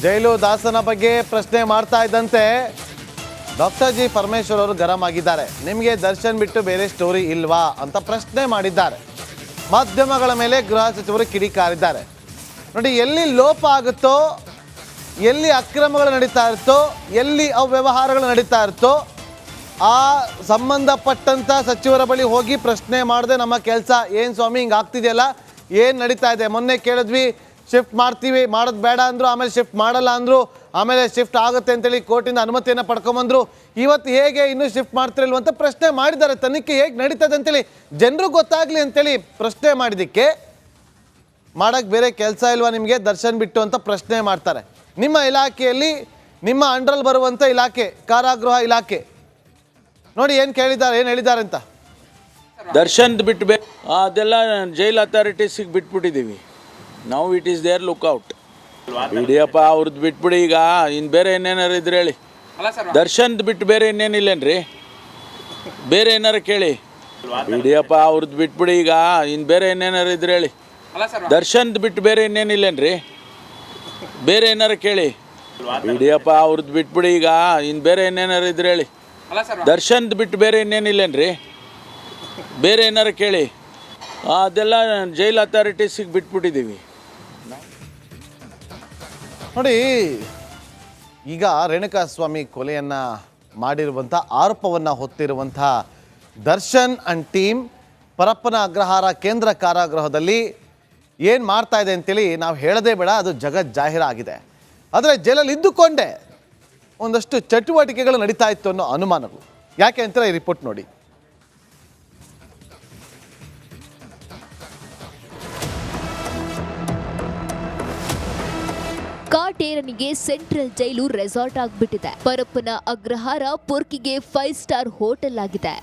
ಜೈಲು ದಾಸನ ಬಗ್ಗೆ ಪ್ರಶ್ನೆ ಮಾಡ್ತಾ ಇದ್ದಂತೆ ಡಾಕ್ಟರ್ ಜಿ ಪರಮೇಶ್ವರ್ ಅವರು ಗರಂ ಆಗಿದ್ದಾರೆ. ನಿಮಗೆ ದರ್ಶನ್ ಬಿಟ್ಟು ಬೇರೆ ಸ್ಟೋರಿ ಇಲ್ವಾ ಅಂತ ಪ್ರಶ್ನೆ ಮಾಡಿದ್ದಾರೆ. ಮಾಧ್ಯಮಗಳ ಮೇಲೆ ಗೃಹ ಸಚಿವರು ಕಿಡಿಕಾರಿದ್ದಾರೆ. ನೋಡಿ, ಎಲ್ಲಿ ಲೋಪ ಆಗುತ್ತೋ, ಎಲ್ಲಿ ಅಕ್ರಮಗಳು ನಡೀತಾ ಇರುತ್ತೋ, ಎಲ್ಲಿ ಅವ್ಯವಹಾರಗಳು ನಡೀತಾ ಇರುತ್ತೋ ಆ ಸಂಬಂಧಪಟ್ಟಂಥ ಸಚಿವರ ಬಳಿ ಹೋಗಿ ಪ್ರಶ್ನೆ ಮಾಡದೆ ನಮ್ಮ ಕೆಲಸ ಏನು ಸ್ವಾಮಿ ಹಿಂಗೆ ಆಗ್ತಿದೆಯಲ್ಲ, ಏನು ನಡೀತಾ ಇದೆ? ಮೊನ್ನೆ ಕೇಳಿದ್ವಿ ಶಿಫ್ಟ್ ಮಾಡ್ತೀವಿ, ಮಾಡೋದು ಬೇಡ ಅಂದರು, ಆಮೇಲೆ ಶಿಫ್ಟ್ ಮಾಡಲ್ಲ ಅಂದರು, ಆಮೇಲೆ ಶಿಫ್ಟ್ ಆಗುತ್ತೆ ಅಂತೇಳಿ ಕೋರ್ಟಿಂದ ಅನುಮತಿಯನ್ನು ಪಡ್ಕೊಂಬಂದರು. ಇವತ್ತು ಹೇಗೆ ಇನ್ನೂ ಶಿಫ್ಟ್ ಮಾಡ್ತಿರಲ್ವ ಅಂತ ಪ್ರಶ್ನೆ ಮಾಡಿದ್ದಾರೆ. ತನಿಖೆ ಹೇಗೆ ನಡೀತದೆ ಅಂತೇಳಿ ಜನರು ಗೊತ್ತಾಗಲಿ ಅಂತೇಳಿ ಪ್ರಶ್ನೆ ಮಾಡಿದ್ದಕ್ಕೆ ಮಾಡೋಕ್ಕೆ ಬೇರೆ ಕೆಲಸ ಇಲ್ವಾ ನಿಮಗೆ ದರ್ಶನ್ ಬಿಟ್ಟು ಅಂತ ಪ್ರಶ್ನೆ ಮಾಡ್ತಾರೆ. ನಿಮ್ಮ ಇಲಾಖೆಯಲ್ಲಿ ನಿಮ್ಮ ಅಂಡರಲ್ಲಿ ಬರುವಂಥ ಇಲಾಖೆ ಕಾರಾಗೃಹ ಇಲಾಖೆ ನೋಡಿ ಏನು ಕೇಳಿದ್ದಾರೆ, ಏನು ಹೇಳಿದ್ದಾರೆ ಅಂತ. ದರ್ಶನ್ ಬಿಟ್ಟು ಅದೆಲ್ಲ ಜೈಲ್ ಅಥಾರಿಟೀಸಿಗೆ ಬಿಟ್ಬಿಟ್ಟಿದ್ದೀವಿ ನಾವು. It is there lookout. ಬಿಡಿಯಪ್ಪ ಅವ್ರದ್ದು ಬಿಟ್ಬಿಡಿ. ಈಗ ಇನ್ನು ಬೇರೆ ಏನೇನಾರು ಇದ್ರೆ ಹೇಳಿ. ದರ್ಶನ್ ಬಿಟ್ಟು ಬೇರೆ ಇನ್ನೇನಿಲ್ಲೇನ್ರಿ? ಬೇರೆ ಏನಾರು ಕೇಳಿ. ಬಿಡಿಯಪ್ಪ ಅವ್ರದ್ದು ಬಿಟ್ಬಿಡಿ. ಈಗ ಇನ್ನು ಬೇರೆ ಏನೇನಾರು ಇದ್ರೆ ಹೇಳಿ. ದರ್ಶನ್ ಬಿಟ್ಟು ಬೇರೆ ಇನ್ನೇನಿಲ್ಲೇನ್ರಿ? ಬೇರೆ ಏನಾರು ಕೇಳಿ. ಬಿಡಿಯಪ್ಪ ಅವ್ರದ್ದು ಬಿಟ್ಬಿಡಿ. ಈಗ ಇನ್ನು ಬೇರೆ ಏನೇನಾರು ಇದ್ರೆ ಹೇಳಿ. ದರ್ಶನ್ ಬಿಟ್ಟು ಬೇರೆ ಇನ್ನೇನಿಲ್ಲೇನ್ರಿ? ಬೇರೆ ಏನಾರು ಕೇಳಿ. ಅದೆಲ್ಲ ಜೈಲ್ ಅಥಾರಿಟೀಸಿಗೆ ಬಿಟ್ಬಿಟ್ಟಿದ್ದೀವಿ ನೋಡಿ. ಈಗ ರೇಣುಕಾಸ್ವಾಮಿ ಕೊಲೆಯನ್ನು ಮಾಡಿರುವಂಥ ಆರೋಪವನ್ನು ಹೊತ್ತಿರುವಂಥ ದರ್ಶನ್ ಆ್ಯಂಡ್ ಟೀಮ್ ಪರಪ್ಪನ ಅಗ್ರಹಾರ ಕೇಂದ್ರ ಕಾರಾಗೃಹದಲ್ಲಿ ಏನು ಮಾಡ್ತಾ ಇದೆ ಅಂತೇಳಿ ನಾವು ಹೇಳೋದೇ ಬೇಡ, ಅದು ಜಗಜ್ಜಾಹೀರಾಗಿದೆ. ಆದರೆ ಜೈಲಲ್ಲಿ ಇದ್ದುಕೊಂಡೇ ಒಂದಷ್ಟು ಚಟುವಟಿಕೆಗಳು ನಡೀತಾ ಇತ್ತು ಅನ್ನೋ ಅನುಮಾನಗಳು. ಯಾಕೆ ಅಂತ ಈ ರಿಪೋರ್ಟ್ ನೋಡಿ. ಕಾಟೇರನಿಗೆ ಸೆಂಟ್ರಲ್ ಜೈಲು ರೆಸಾರ್ಟ್ ಆಗ್ಬಿಟ್ಟಿದೆ. ಪರಪ್ಪನ ಅಗ್ರಹಾರ ಪೊರ್ಕಿಗೆ 5 ಸ್ಟಾರ್ ಹೋಟೆಲ್ ಆಗಿದೆ.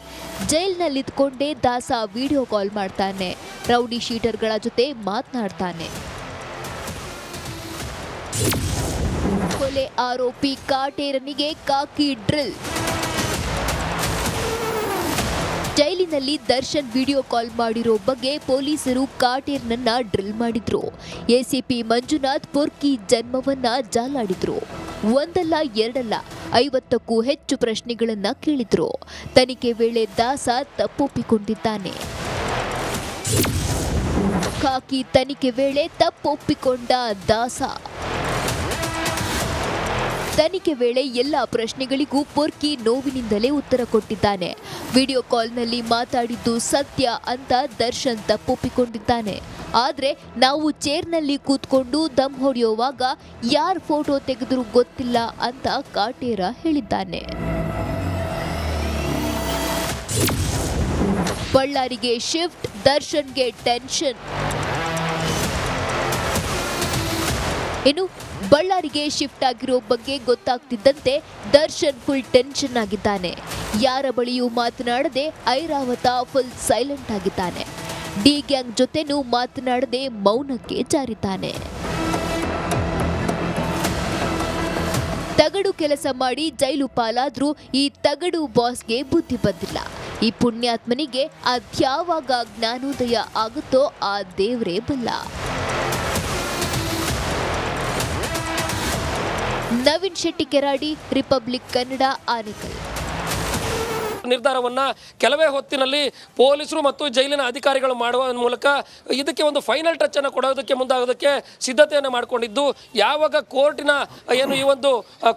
ಜೈಲ್ನಲ್ಲಿದ್ಕೊಂಡೇ ದಾಸ ವಿಡಿಯೋ ಕಾಲ್ ಮಾಡ್ತಾನೆ, ರೌಡಿ ಶೀಟರ್ಗಳ ಜೊತೆ ಮಾತನಾಡ್ತಾನೆ. ಕೊಲೆ ಆರೋಪಿ ಕಾಟೇರನಿಗೆ ಕಾಕಿ ಡ್ರಿಲ್. ಜೈಲಿನಲ್ಲಿ ದರ್ಶನ್ ವಿಡಿಯೋ ಕಾಲ್ ಮಾಡಿರೋ ಬಗ್ಗೆ ಪೊಲೀಸರು ಕಾಟೇರ್ನನ್ನ ಡ್ರಿಲ್ ಮಾಡಿದ್ರು. ಎಸಿಪಿ ಮಂಜುನಾಥ್ ಪೊರ್ಕಿ ಜನ್ಮವನ್ನ ಜಾಲಾಡಿದ್ರು. ಒಂದಲ್ಲ ಎರಡಲ್ಲ 50ಕ್ಕೂ ಹೆಚ್ಚು ಪ್ರಶ್ನೆಗಳನ್ನ ಕೇಳಿದ್ರು. ತನಿಖೆ ವೇಳೆ ದಾಸ ತಪ್ಪೊಪ್ಪಿಕೊಂಡಿದ್ದಾನೆ. ಕಾಕಿ ತನಿಖೆ ವೇಳೆ ತಪ್ಪೊಪ್ಪಿಕೊಂಡ ದಾಸ. ತನಿಖೆ ವೇಳೆ ಎಲ್ಲ ಪ್ರಶ್ನೆಗಳಿಗೂ ಪೊರ್ಕಿ ನೋವಿನಿಂದಲೇ ಉತ್ತರ ಕೊಟ್ಟಿದ್ದಾನೆ. ವಿಡಿಯೋ ಕಾಲ್ನಲ್ಲಿ ಮಾತಾಡಿದ್ದು ಸತ್ಯ ಅಂತ ದರ್ಶನ್ ತಪ್ಪೊಪ್ಪಿಕೊಂಡಿದ್ದಾನೆ. ಆದರೆ ನಾವು ಚೇರ್ನಲ್ಲಿ ಕೂತ್ಕೊಂಡು ದಮ್ ಹೊಡೆಯುವಾಗ ಯಾರ್ ಫೋಟೋ ತೆಗೆದರೂ ಗೊತ್ತಿಲ್ಲ ಅಂತ ಕಾಟೇರ ಹೇಳಿದ್ದಾನೆ. ಬಳ್ಳಾರಿಗೆ ಶಿಫ್ಟ್, ದರ್ಶನ್ಗೆ ಟೆನ್ಷನ್. ಇನ್ನು ಬಳ್ಳಾರಿಗೆ ಶಿಫ್ಟ್ ಆಗಿರೋ ಬಗ್ಗೆ ಗೊತ್ತಾಗ್ತಿದ್ದಂತೆ ದರ್ಶನ್ ಫುಲ್ ಟೆನ್ಷನ್ ಆಗಿದ್ದಾನೆ. ಯಾರ ಬಳಿಯೂ ಮಾತನಾಡದೆ ಐರಾವತ ಫುಲ್ ಸೈಲೆಂಟ್ ಆಗಿದ್ದಾನೆ. ಡಿ ಗ್ಯಾಂಗ್ ಜೊತೆನೂ ಮಾತನಾಡದೆ ಮೌನಕ್ಕೆ ಜಾರಿದ್ದಾನೆ. ತಗಡು ಕೆಲಸ ಮಾಡಿ ಜೈಲು ಪಾಲಾದ್ರೂ ಈ ತಗಡು ಬಾಸ್ಗೆ ಬುದ್ಧಿ ಬಂದಿಲ್ಲ. ಈ ಪುಣ್ಯಾತ್ಮನಿಗೆ ಅದ್ಯಾವಾಗ ಜ್ಞಾನೋದಯ ಆಗುತ್ತೋ ಆ ದೇವ್ರೇ ಬಲ್ಲ. ನವೀನ್ ಶೆಟ್ಟಿ ಕೆರಾಡಿ, ರಿಪಬ್ಲಿಕ್ ಕನ್ನಡ, ಆನೇಕಲ್. ನಿರ್ಧಾರವನ್ನ ಕೆಲವೇ ಹೊತ್ತಿನಲ್ಲಿ ಪೊಲೀಸರು ಮತ್ತು ಜೈಲಿನ ಅಧಿಕಾರಿಗಳು ಮಾಡುವ ಮೂಲಕ ಇದಕ್ಕೆ ಒಂದು ಫೈನಲ್ ಟಚ್ ಅನ್ನು ಕೊಡೋದಕ್ಕೆ ಮುಂದಾಗೋದಕ್ಕೆ ಸಿದ್ಧತೆಯನ್ನು ಮಾಡಿಕೊಂಡಿದ್ದು, ಯಾವಾಗ ಕೋರ್ಟಿನ ಏನು ಈ ಒಂದು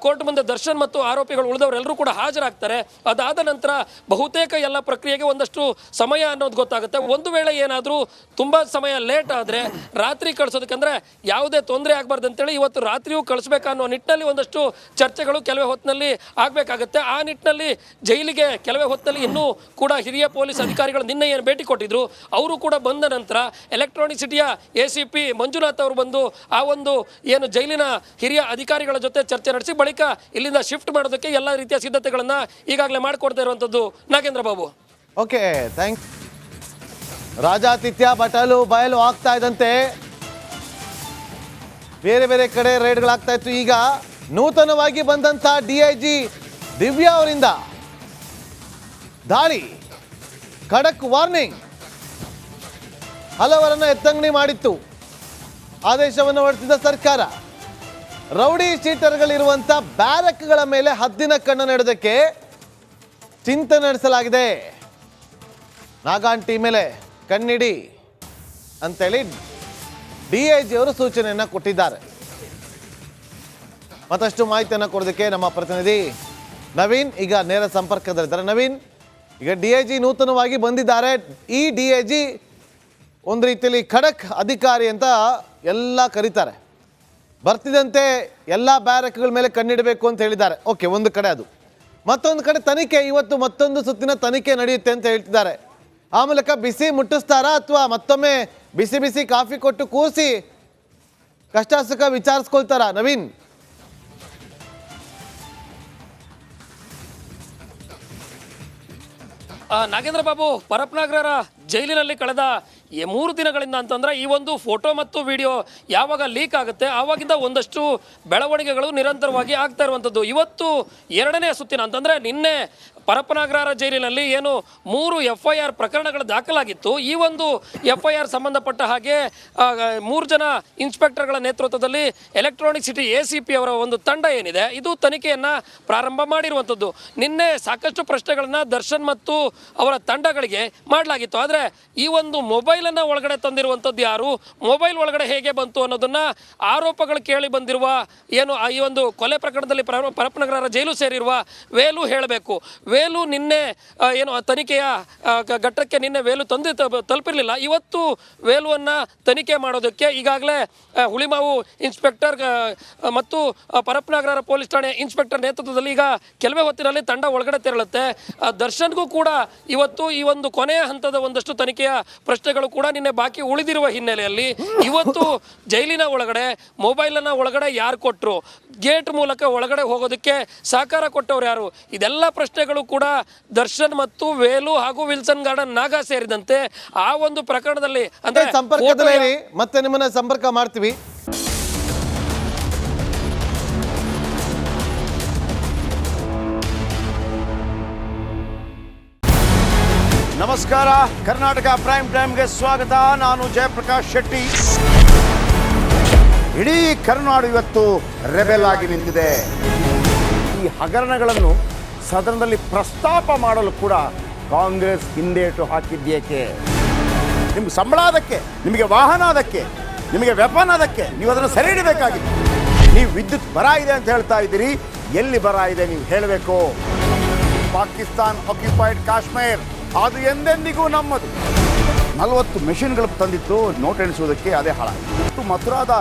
ಕೋರ್ಟ್ ಮುಂದೆ ದರ್ಶನ್ ಮತ್ತು ಆರೋಪಿಗಳು ಉಳಿದವರೆಲ್ಲರೂ ಕೂಡ ಹಾಜರಾಗ್ತಾರೆ, ಅದಾದ ನಂತರ ಬಹುತೇಕ ಎಲ್ಲ ಪ್ರಕ್ರಿಯೆಗೆ ಒಂದಷ್ಟು ಸಮಯ ಅನ್ನೋದು ಗೊತ್ತಾಗುತ್ತೆ. ಒಂದು ವೇಳೆ ಏನಾದರೂ ತುಂಬಾ ಸಮಯ ಲೇಟ್ ಆದರೆ ರಾತ್ರಿ ಕಳಿಸೋದಕ್ಕಂದ್ರೆ ಯಾವುದೇ ತೊಂದರೆ ಆಗಬಾರ್ದು ಅಂತೇಳಿ ಇವತ್ತು ರಾತ್ರಿಯೂ ಕಳಿಸ್ಬೇಕನ್ನೋ ನಿಟ್ಟಿನಲ್ಲಿ ಒಂದಷ್ಟು ಚರ್ಚೆಗಳು ಕೆಲವೇ ಹೊತ್ತಿನಲ್ಲಿ ಆಗಬೇಕಾಗುತ್ತೆ. ಆ ನಿಟ್ಟಿನಲ್ಲಿ ಜೈಲಿಗೆ ಕೆಲವೇ ಹೊತ್ತಲ್ಲಿ ಇನ್ನೂ ಕೂಡ ಹಿರಿಯ ಪೊಲೀಸ್ ಅಧಿಕಾರಿಗಳು ನಿನ್ನೆ ಏನು ಭೇಟಿ ಕೊಟ್ಟಿದ್ರು, ಅವರು ಕೂಡ ಬಂದ ನಂತರ ಎಲೆಕ್ಟ್ರಾನಿಕ್ ಸಿಟಿಯ ಎಸಿಪಿ ಮಂಜುನಾಥ್ ಅವರು ಬಂದು ಆ ಒಂದು ಏನು ಜೈಲಿನ ಹಿರಿಯ ಅಧಿಕಾರಿಗಳ ಜೊತೆ ಚರ್ಚೆ ನಡೆಸಿ ಬಳಿಕ ಇಲ್ಲಿಂದ ಶಿಫ್ಟ್ ಮಾಡೋದಕ್ಕೆ ಎಲ್ಲ ರೀತಿಯ ಸಿದ್ಧತೆಗಳನ್ನ ಈಗಾಗಲೇ ಮಾಡಿಕೊಡ್ತಾ ಇರುವಂತದ್ದು. ನಾಗೇಂದ್ರ ಬಾಬು. Okay, thank. ರಾಜಾತಿಥ್ಯ ಬಟಲು ಬಯಲು ಆಗ್ತಾ ಇದ್ದಂತೆ ಬೇರೆ ಬೇರೆ ಕಡೆ ರೈಡ್ಗಳಾಗ್ತಾ ಇತ್ತು. ಈಗ ನೂತನವಾಗಿ ಬಂದಂಥ DIG ದಿವ್ಯಾ ಅವರಿಂದ ದಾಳಿ, ಖಡಕ್ ವಾರ್ನಿಂಗ್, ಹಲವರನ್ನು ಎತ್ತಂಗಡಿ ಮಾಡಿತ್ತು. ಆದೇಶವನ್ನು ಹೊರಡಿಸಿದ ಸರ್ಕಾರ ರೌಡಿ ಶೀಟರ್ಗಳಿರುವಂತ ಬ್ಯಾರಕ್ಗಳ ಮೇಲೆ ಹದ್ದಿನ ಕಣ್ಣು ನೆಡೋದಕ್ಕೆ ಚಿಂತನೆ ನಡೆಸಲಾಗಿದೆ. ನಾಗಾಂಟಿ ಮೇಲೆ ಕಣ್ಣಿಡಿ ಅಂತೇಳಿ DIG ಅವರು ಸೂಚನೆಯನ್ನ ಕೊಟ್ಟಿದ್ದಾರೆ. ಮತ್ತಷ್ಟು ಮಾಹಿತಿಯನ್ನು ಕೊಡೋದಕ್ಕೆ ನಮ್ಮ ಪ್ರತಿನಿಧಿ ನವೀನ್ ಈಗ ನೇರ ಸಂಪರ್ಕದಲ್ಲಿದ್ದಾರೆ. ನವೀನ್, ಈಗ DIG ನೂತನವಾಗಿ ಬಂದಿದ್ದಾರೆ. ಈ DIG ಒಂದು ರೀತಿಯಲ್ಲಿ ಖಡಕ್ ಅಧಿಕಾರಿ ಅಂತ ಎಲ್ಲ ಕರೀತಾರೆ. ಬರ್ತಿದಂತೆ ಎಲ್ಲ ಬ್ಯಾರಕ್ಗಳ ಮೇಲೆ ಕಣ್ಣಿಡಬೇಕು ಅಂತ ಹೇಳಿದ್ದಾರೆ. ಓಕೆ, ಒಂದು ಕಡೆ ಅದು. ಮತ್ತೊಂದು ಕಡೆ ತನಿಖೆ, ಇವತ್ತು ಮತ್ತೊಂದು ಸುತ್ತಿನ ತನಿಖೆ ನಡೆಯುತ್ತೆ ಅಂತ ಹೇಳ್ತಿದ್ದಾರೆ. ಆ ಮೂಲಕ ಬಿಸಿ ಮುಟ್ಟಿಸ್ತಾರಾ ಅಥವಾ ಮತ್ತೊಮ್ಮೆ ಬಿಸಿ ಬಿಸಿ ಕಾಫಿ ಕೊಟ್ಟು ಕೂರಿಸಿ ಕಷ್ಟ ಸುಖ ವಿಚಾರಿಸ್ಕೊಳ್ತಾರಾ ನವೀನ್? ನಾಗೇಂದ್ರ ಬಾಬು, ಪರಪ್ಪನಗರ ಜೈಲಿನಲ್ಲಿ ಕಳೆದ 3 ದಿನಗಳಿಂದ ಅಂತಂದ್ರೆ ಈ ಒಂದು ಫೋಟೋ ಮತ್ತು ವಿಡಿಯೋ ಯಾವಾಗ ಲೀಕ್ ಆಗುತ್ತೆ ಆವಾಗಿಂದ ಒಂದಷ್ಟು ಬೆಳವಣಿಗೆಗಳು ನಿರಂತರವಾಗಿ ಆಗ್ತಾ ಇರುವಂಥದ್ದು. ಇವತ್ತು 2ನೇ ಸುತ್ತಿನ ಅಂತಂದ್ರೆ ನಿನ್ನೆ ಪರಪ್ಪನಗರ ಜೈಲಿನಲ್ಲಿ ಏನು 3 FIR ಪ್ರಕರಣಗಳು ದಾಖಲಾಗಿತ್ತು. ಈ ಒಂದು FIR ಸಂಬಂಧಪಟ್ಟ ಹಾಗೆ 3 ಜನ ಇನ್ಸ್ಪೆಕ್ಟರ್ಗಳ ನೇತೃತ್ವದಲ್ಲಿ ಎಲೆಕ್ಟ್ರಾನಿಕ್ ಸಿಟಿ ACP ಅವರ ಒಂದು ತಂಡ ಏನಿದೆ ಇದು ತನಿಖೆಯನ್ನ ಪ್ರಾರಂಭ ಮಾಡಿರುವಂಥದ್ದು. ನಿನ್ನೆ ಸಾಕಷ್ಟು ಪ್ರಶ್ನೆಗಳನ್ನ ದರ್ಶನ್ ಮತ್ತು ಅವರ ತಂಡಗಳಿಗೆ ಮಾಡಲಾಗಿತ್ತು. ಆದರೆ ಈ ಒಂದು ಮೊಬೈಲನ್ನು ಒಳಗಡೆ ತಂದಿರುವಂಥದ್ದು ಯಾರು, ಮೊಬೈಲ್ ಒಳಗಡೆ ಹೇಗೆ ಬಂತು ಅನ್ನೋದನ್ನ ಆರೋಪಗಳು ಕೇಳಿ ಬಂದಿರುವ ಏನು ಈ ಒಂದು ಕೊಲೆ ಪ್ರಕರಣದಲ್ಲಿ ಪರಪ್ಪನಗರ ಜೈಲು ಸೇರಿರುವ ವೇಲು ಹೇಳಬೇಕು. ವೇಲು ನಿನ್ನೆ ಏನು ತನಿಖೆಯ ಘಟ್ಟಕ್ಕೆ ನಿನ್ನೆ ವೇಲು ತಲುಪಿರಲಿಲ್ಲ. ಇವತ್ತು ವೇಲುವನ್ನು ತನಿಖೆ ಮಾಡೋದಕ್ಕೆ ಈಗಾಗಲೇ ಹುಳಿಮಾವು ಇನ್ಸ್ಪೆಕ್ಟರ್ ಮತ್ತು ಪರಪ್ಪನಗರ ಪೊಲೀಸ್ ಠಾಣೆ ಇನ್ಸ್ಪೆಕ್ಟರ್ ನೇತೃತ್ವದಲ್ಲಿ ಈಗ ಕೆಲವೇ ಹೊತ್ತಿನಲ್ಲಿ ತಂಡ ಒಳಗಡೆ ತೆರಳುತ್ತೆ. ದರ್ಶನ್ಗೂ ಕೂಡ ಇವತ್ತು ಈ ಒಂದು ಕೊನೆಯ ಹಂತದ ಒಂದಷ್ಟು ತನಿಖೆಯ ಪ್ರಶ್ನೆಗಳು ಕೂಡ ನಿನ್ನೆ ಬಾಕಿ ಉಳಿದಿರುವ ಹಿನ್ನೆಲೆಯಲ್ಲಿ ಇವತ್ತು ಜೈಲಿನ ಒಳಗಡೆ ಮೊಬೈಲನ್ನು ಒಳಗಡೆ ಯಾರು ಕೊಟ್ಟರು, ಗೇಟ್ ಮೂಲಕ ಒಳಗಡೆ ಹೋಗೋದಕ್ಕೆ ಸಹಕಾರ ಕೊಟ್ಟವ್ರು ಯಾರು, ಇದೆಲ್ಲ ಪ್ರಶ್ನೆಗಳು ಕೂಡ ದರ್ಶನ್ ಮತ್ತು ವೇಲು ಹಾಗೂ ವಿಲ್ಸನ್ ಗಾರ್ಡನ್ ನಾಗಾ ಸೇರಿದಂತೆ ಆ ಒಂದು ಪ್ರಕರಣದಲ್ಲಿ ಅಂದ್ರೆ ಸಂಪರ್ಕದಲ್ಲಿ ಮತ್ತೆ ನಿಮ್ಮನ್ನ ಸಂಪರ್ಕ ಮಾಡ್ತೀವಿ. ನಮಸ್ಕಾರ, ಕರ್ನಾಟಕ ಪ್ರೈಮ್ ಟೈಮ್ಗೆ ಸ್ವಾಗತ. ನಾನು ಜಯಪ್ರಕಾಶ್ ಶೆಟ್ಟಿ. ಇಡೀ ಕರ್ನಾಡು ಇವತ್ತು ರೆಬೆಲ್ ಆಗಿ ನಿಂತಿದೆ. ಈ ಹಗರಣಗಳನ್ನು ಸದನದಲ್ಲಿ ಪ್ರಸ್ತಾಪ ಮಾಡಲು ಕೂಡ ಕಾಂಗ್ರೆಸ್ ಹಿಂದೇಟು ಹಾಕಿದ್ದೇಕೆ? ನಿಮ್ಗೆ ಸಂಬಳ ಅದಕ್ಕೆ, ನಿಮಗೆ ವಾಹನ ಅದಕ್ಕೆ, ನಿಮಗೆ ವೆಪನ್ ಅದಕ್ಕೆ, ನೀವು ಅದನ್ನು ಸೆರೆ ಹಿಡಬೇಕಾಗಿದೆ. ನೀವು ವಿದ್ಯುತ್ ಬರ ಇದೆ ಅಂತ ಹೇಳ್ತಾ ಇದ್ದೀರಿ, ಎಲ್ಲಿ ಬರ ಇದೆ ನೀವು ಹೇಳಬೇಕು. ಪಾಕಿಸ್ತಾನ್ ಆಕ್ಯುಪೈಡ್ ಕಾಶ್ಮೀರ್ ಅದು ಎಂದೆಂದಿಗೂ ನಮ್ಮದು. 40 ಮೆಷಿನ್ಗಳು ತಂದಿತ್ತು ನೋಟ್ ಎಣಿಸುವುದಕ್ಕೆ, ಅದೇ ಹಾಳಾಯಿತು. ಮಥುರಾದ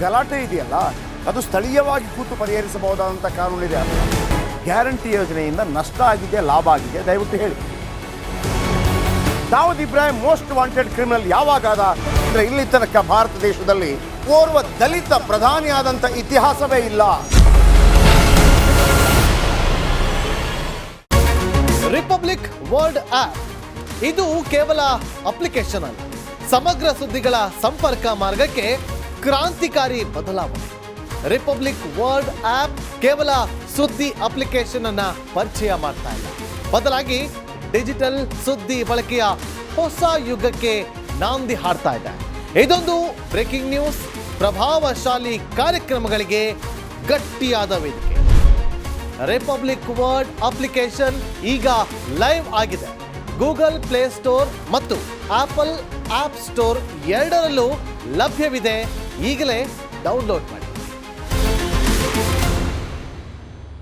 ಗಲಾಟೆ ಇದೆಯಲ್ಲ, ಅದು ಸ್ಥಳೀಯವಾಗಿ ಕೂತು ಪರಿಹರಿಸಬಹುದಾದಂಥ ಕಾನೂನಿದೆ. ಗ್ಯಾರಂಟಿ ಯೋಜನೆಯಿಂದ ನಷ್ಟ ಆಗಿದೆ, ಲಾಭ ಆಗಿದೆ, ದಯವಿಟ್ಟು ಹೇಳಿ. Dawood Ibrahim most wanted criminal ಯಾವಾಗಾದ ಅಂದರೆ ಇಲ್ಲಿ ತನಕ ಭಾರತ ದೇಶದಲ್ಲಿ ಓರ್ವ ದಲಿತ ಪ್ರಧಾನಿಯಾದಂಥ ಇತಿಹಾಸವೇ ಇಲ್ಲ. ರಿಪಬ್ಲಿಕ್ ವರ್ಲ್ಡ್ ಆಪ್ ಇದು ಕೇವಲ ಅಪ್ಲಿಕೇಶನ್ ಅಲ್ಲ, ಸಮಗ್ರ ಸುದ್ದಿಗಳ ಸಂಪರ್ಕ ಮಾರ್ಗಕ್ಕೆ ಕ್ರಾಂತಿಕಾರಿ ಬದಲಾವಣೆ. ರಿಪಬ್ಲಿಕ್ ವರ್ಲ್ಡ್ ಆಪ್ ಕೇವಲ ಸುದ್ದಿ ಅಪ್ಲಿಕೇಶನ್ ಅನ್ನ ಪರಿಚಯ ಮಾಡ್ತಾ ಇಲ್ಲ, ಬದಲಾಗಿ ಡಿಜಿಟಲ್ ಸುದ್ದಿ ಬಳಕೆಯ ಹೊಸ ಯುಗಕ್ಕೆ ನಾಂದಿ ಹಾಡ್ತಾ ಇದೆ. ಇದೊಂದು ಬ್ರೇಕಿಂಗ್ ನ್ಯೂಸ್, ಪ್ರಭಾವಶಾಲಿ ಕಾರ್ಯಕ್ರಮಗಳಿಗೆ ಗಟ್ಟಿಯಾದ ವೇದಿಕೆ. ರಿಪಬ್ಲಿಕ್ ವರ್ಲ್ಡ್ ಅಪ್ಲಿಕೇಶನ್ ಈಗ ಲೈವ್ ಆಗಿದೆ. ಗೂಗಲ್ ಪ್ಲೇ ಸ್ಟೋರ್ ಮತ್ತು ಆಪಲ್ ಆಪ್ ಸ್ಟೋರ್ ಎರಡರಲ್ಲೂ ಲಭ್ಯವಿದೆ. ಈಗಲೇ ಡೌನ್ಲೋಡ್ ಮಾಡಿ.